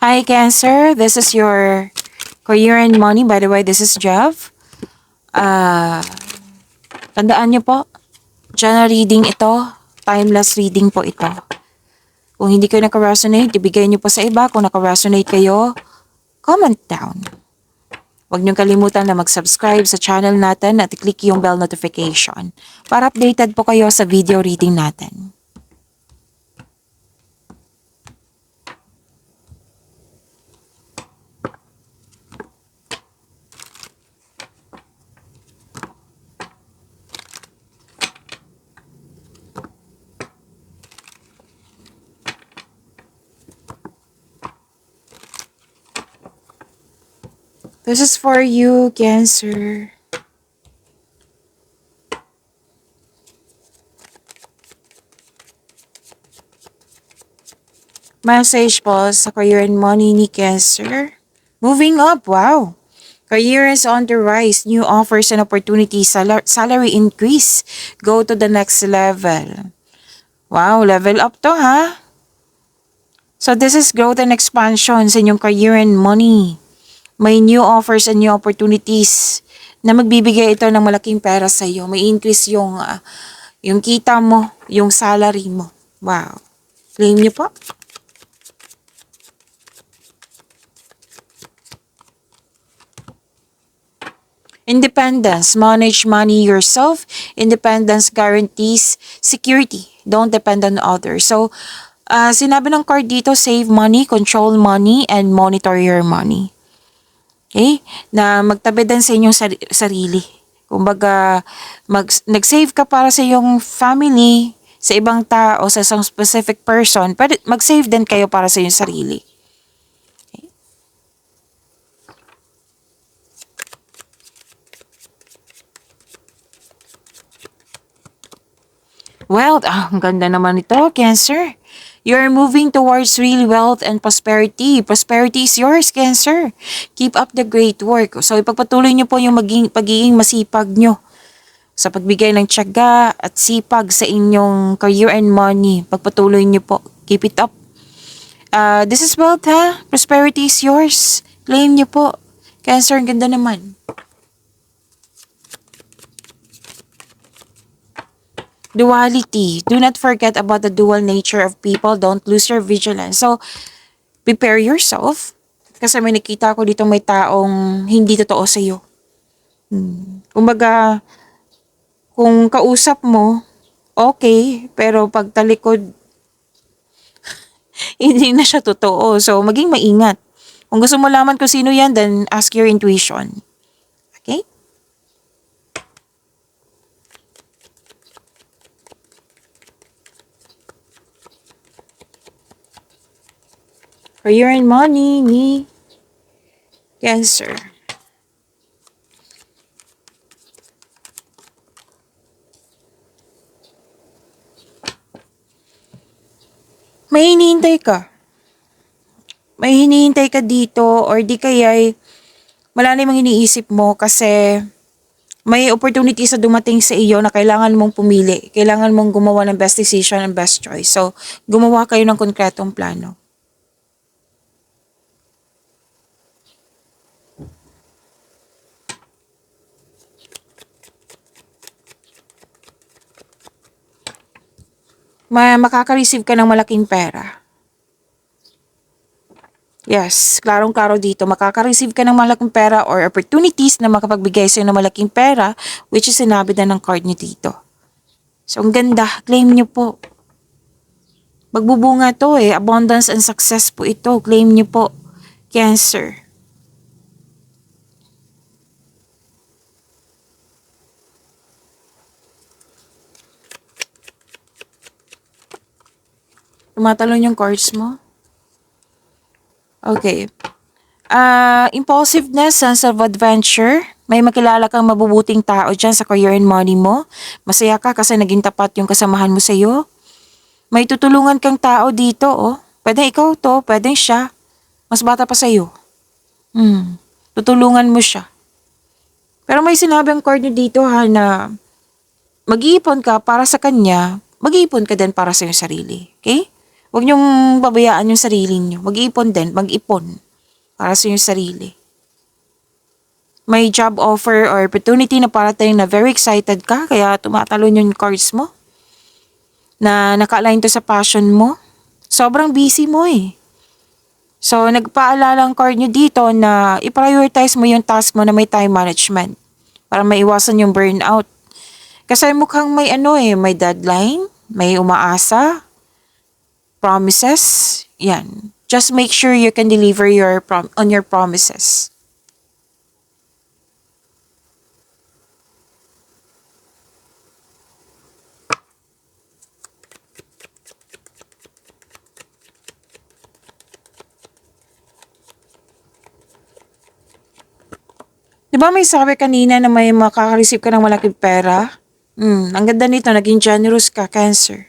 Hi, Cancer. This is your career and money. By the way, this is Jeff. Ah, tandaan niyo po, general reading ito. Timeless reading po ito. Kung hindi kayo naka-resonate, ibigay niyo po sa iba. Kung naka-resonate kayo, comment down. Huwag niyong kalimutan na mag-subscribe sa channel natin at i-click yung bell notification para updated po kayo sa video reading natin. This is for you, Cancer. Message po sa career and money ni Cancer. Moving up, wow. Career is on the rise. New offers and opportunities. Salary increase. Go to the next level. Wow, level up to ha. So this is growth and expansion sa inyong career and money. May new offers and new opportunities na magbibigay ito ng malaking pera sa iyo. May increase yung kita mo, yung salary mo. Wow. Claim niyo po. Independence. Manage money yourself. Independence guarantees security. Don't depend on others. So, sinabi ng card dito, save money, control money, and monitor your money. Okay? Na magtabi din sa inyong sarili. Kumbaga, nag-save ka para sa iyong family, sa ibang tao, sa isang specific person, pwede mag-save din kayo para sa iyong sarili. Okay? Well, ang ganda naman ito, Cancer. You're moving towards real wealth and prosperity. Prosperity is yours, Cancer. Keep up the great work. So, ipagpatuloy niyo po yung pagiging masipag niyo sa pagbigay ng tiyaga at sipag sa inyong career and money. Pagpatuloy niyo po. Keep it up. This is wealth, ha? Prosperity is yours. Claim niyo po. Cancer, ang ganda naman. Duality. Do not forget about the dual nature of people. Don't lose your vigilance. So, prepare yourself. Kasi may nakita ko dito may taong hindi totoo sa iyo. Kumbaga, kung kausap mo, okay. Pero pag talikod, hindi na siya totoo. So, maging maingat. Kung gusto mo malaman kung sino yan, then ask your intuition. Okay? Career and money ni Cancer. May hinihintay ka. May hinihintay ka dito or di kaya'y malalim ang iniisip mo kasi may opportunity sa dumating sa iyo na kailangan mong pumili. Kailangan mong gumawa ng best decision and best choice. So, gumawa kayo ng konkretong plano. Makaka-receive ka ng malaking pera. Yes, klarong-klaro dito. Makaka-receive ka ng malaking pera or opportunities na makapagbigay sa'yo ng malaking pera, which is sinabi na ng card niyo dito. So, ang ganda. Claim niyo po. Magbubunga to eh. Abundance and success po ito. Claim niyo po. Cancer. Tumatalon yung cards mo? Okay. Impulsiveness, sense of adventure. May makilala kang mabubuting tao dyan sa career and money mo. Masaya ka kasi naging tapat yung kasamahan mo sa iyo. May tutulungan kang tao dito, oh. Pwede ikaw to, pwede siya. Mas bata pa sa iyo. Tutulungan mo siya. Pero may sinabi ang card nyo dito ha na mag-iipon ka para sa kanya, mag-iipon ka din para sa iyong sarili. Okay? Huwag niyong babayaan yung sarili niyo. Mag-ipon din, mag-ipon para sa inyong sarili. May job offer or opportunity na parating na very excited ka, kaya tumatalon yung cards mo, na naka-align to sa passion mo. Sobrang busy mo eh. So, nagpaalala ang card nyo dito na i-prioritize mo yung task mo na may time management para maiwasan yung burnout. Kasi mukhang may may deadline, may umaasa, promises, yan. Just make sure you can deliver on your promises. Di ba may sabi kanina na may makaka-receive ka ng malaking pera? Ang ganda nito, naging generous ka, Cancer.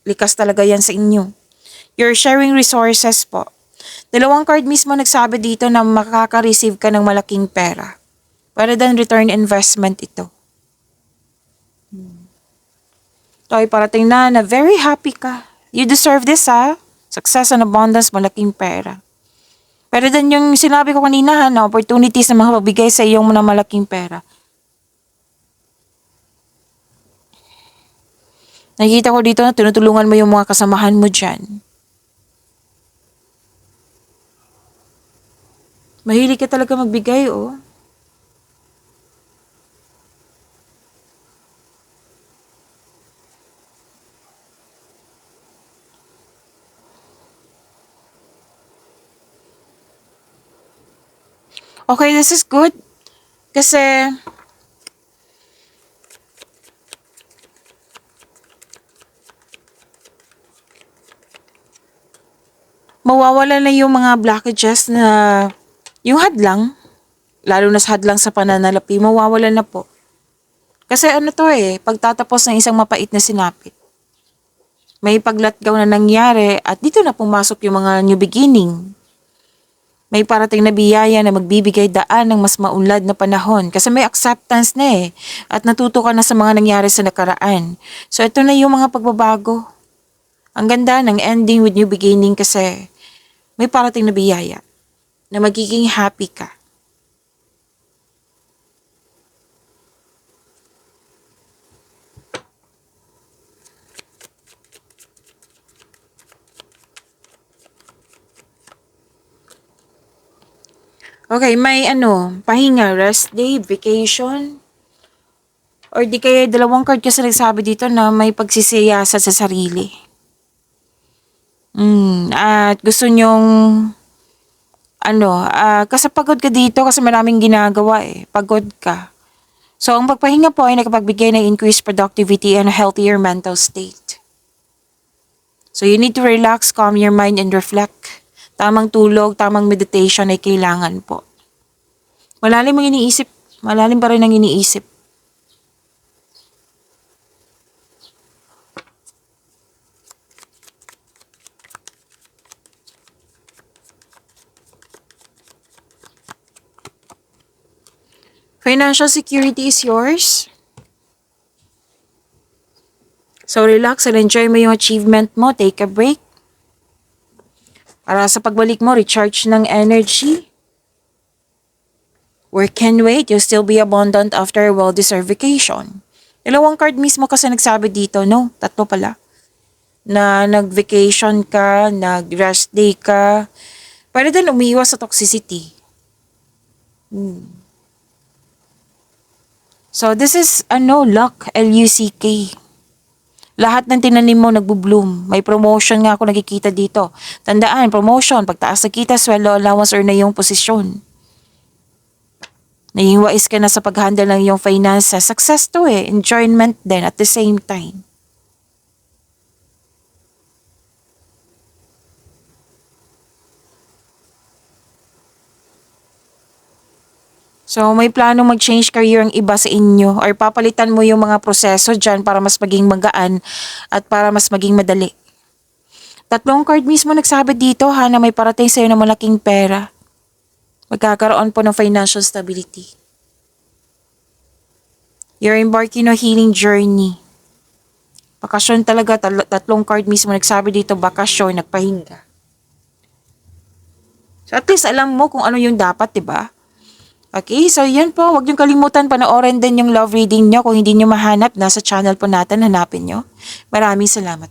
Likas talaga yan sa inyo. You're sharing resources po. Dalawang card mismo nagsabi dito na makaka-receive ka ng malaking pera. Para than return investment ito. Ito ay parating na very happy ka. You deserve this ha. Success and abundance, malaking pera. Pero din yung sinabi ko kanina na opportunities na makapabigay sa iyong mga malaking pera. Nakikita ko dito na tinutulungan mo yung mga kasamahan mo dyan. Mahilig ka talaga magbigay, oh. Okay, this is good. Kasi mawawala na yung mga blockages na yung hadlang, lalo na sa hadlang sa pananalapi, mawawala na po. Kasi pagtatapos ng isang mapait na sinapit. May paglatgaw na nangyari at dito na pumasok yung mga new beginning. May parating na biyaya na magbibigay daan ng mas maunlad na panahon kasi may acceptance na at natuto ka na sa mga nangyari sa nakaraan. So ito na yung mga pagbabago. Ang ganda ng ending with new beginning kasi may parating na biyaya na magiging happy ka. Okay, may pahinga, rest day, vacation, or di kaya dalawang card kasi nagsabi dito na may pagsisiyasat sa sarili. At gusto nyong, kasi pagod ka dito kasi maraming ginagawa pagod ka. So, ang pagpahinga po ay nakapagbigay ng increased productivity and a healthier mental state. So, you need to relax, calm your mind, and reflect. Tamang tulog, tamang meditation ay kailangan po. Malalim ang iniisip. Malalim pa rin ang iniisip. Financial security is yours. So, relax and enjoy mo yung achievement mo. Take a break. Para sa pagbalik mo, recharge ng energy. Work can wait. You'll still be abundant after a well-deserved vacation. Dalawang card mismo kasi nagsabi dito, no? Tatlo pala. Na nag-vacation ka, nag-rest day ka. Pwede din umiwas sa toxicity. So, this is, luck, L-U-C-K. Lahat ng tinanim mo nagbo-bloom. May promotion nga ako nakikita dito. Tandaan, promotion, pagtaas na kita, sweldo, allowance, or na yung posisyon. Naging wais ka na sa pag-handle ng iyong finances. Success to enjoyment din at the same time. So, may plano mag-change career ang iba sa inyo or papalitan mo yung mga proseso dyan para mas maging magaan at para mas maging madali. Tatlong card mismo nagsabi dito na may parating sa'yo na malaking pera. Magkakaroon po ng financial stability. You're embarking on a healing journey. Bakasyon talaga, tatlong card mismo nagsabi dito, bakasyon, nagpahinga. So at least alam mo kung ano yung dapat, 'di ba? Okay, so yan po. Huwag niyong kalimutan panoorin din yung love reading niyo. Kung hindi niyo mahanap, nasa channel po natin, hanapin niyo. Maraming salamat.